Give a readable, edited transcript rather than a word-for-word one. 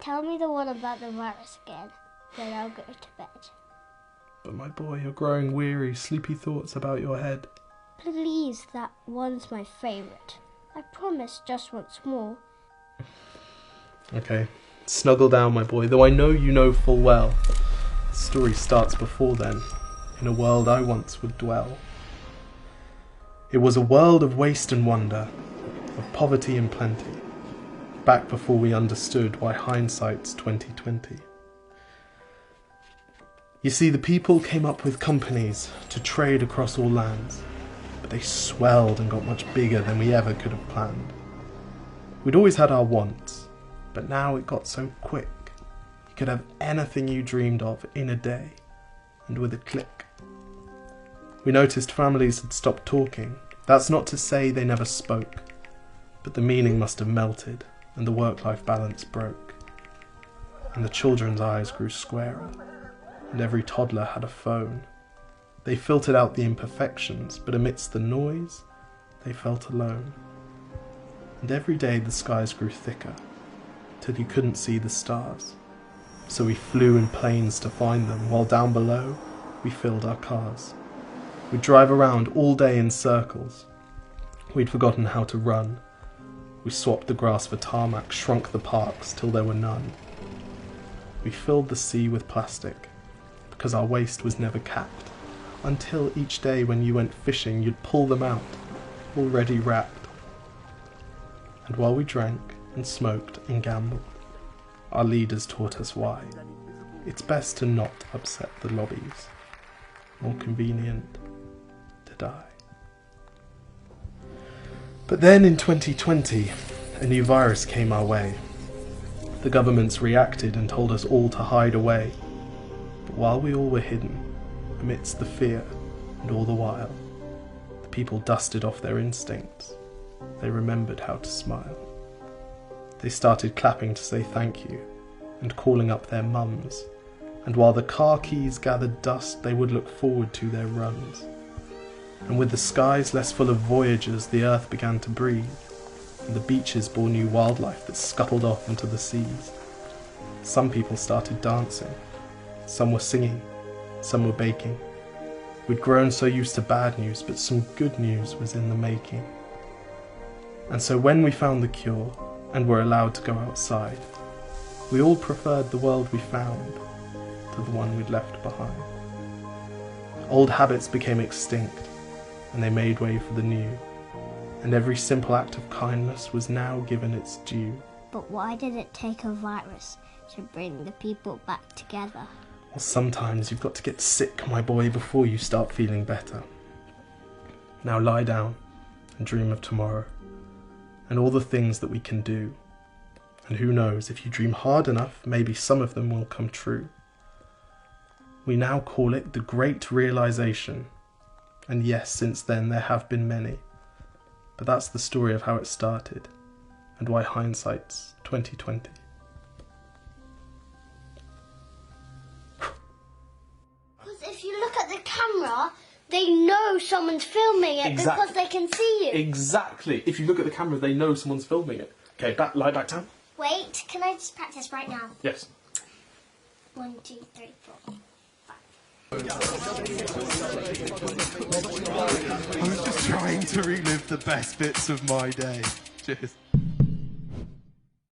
tell me the one about the virus again, then I'll go to bed. But my boy, you're growing weary, sleepy thoughts about your head. Please, that one's my favourite. I promise just once more. Okay, snuggle down, my boy, though I know you know full well. The story starts before then, in a world I once would dwell. It was a world of waste and wonder, of poverty and plenty, back before we understood why hindsight's 2020. You see, the people came up with companies to trade across all lands, but they swelled and got much bigger than we ever could have planned. We'd always had our wants, but now it got so quick. You could have anything you dreamed of in a day, and with a click. We noticed families had stopped talking. That's not to say they never spoke, but the meaning must have melted, and the work-life balance broke. And the children's eyes grew squarer, and every toddler had a phone. They filtered out the imperfections, but amidst the noise, they felt alone. And every day the skies grew thicker, till you couldn't see the stars. So we flew in planes to find them, while down below, we filled our cars. We'd drive around all day in circles. We'd forgotten how to run. We swapped the grass for tarmac, shrunk the parks till there were none. We filled the sea with plastic, because our waste was never capped, until each day when you went fishing you'd pull them out, already wrapped. And while we drank and smoked and gambled, our leaders taught us why. It's best to not upset the lobbies, more convenient to die. But then in 2020, a new virus came our way. The governments reacted and told us all to hide away. But while we all were hidden, amidst the fear and all the while, the people dusted off their instincts. They remembered how to smile. They started clapping to say thank you and calling up their mums. And while the car keys gathered dust, they would look forward to their runs. And with the skies less full of voyagers, the earth began to breathe, and the beaches bore new wildlife that scuttled off into the seas. Some people started dancing, some were singing, some were baking. We'd grown so used to bad news, but some good news was in the making. And so when we found the cure, and were allowed to go outside, we all preferred the world we found to the one we'd left behind. Old habits became extinct, and they made way for the new, and every simple act of kindness was now given its due. But why did it take a virus to bring the people back together? Well, sometimes you've got to get sick, my boy, before you start feeling better. Now lie down and dream of tomorrow, and all the things that we can do. And who knows, if you dream hard enough, maybe some of them will come true. We now call it the Great Realisation. And yes, since then there have been many. But that's the story of how it started, and why hindsight's 2020. Because if you look at the camera, they know someone's filming it because they can see you. Exactly. If you look at the camera, they know someone's filming it. Okay, lie back down. Wait, can I just practice right now? Yes. 1, 2, 3, 4. I was just trying to relive the best bits of my day. Cheers.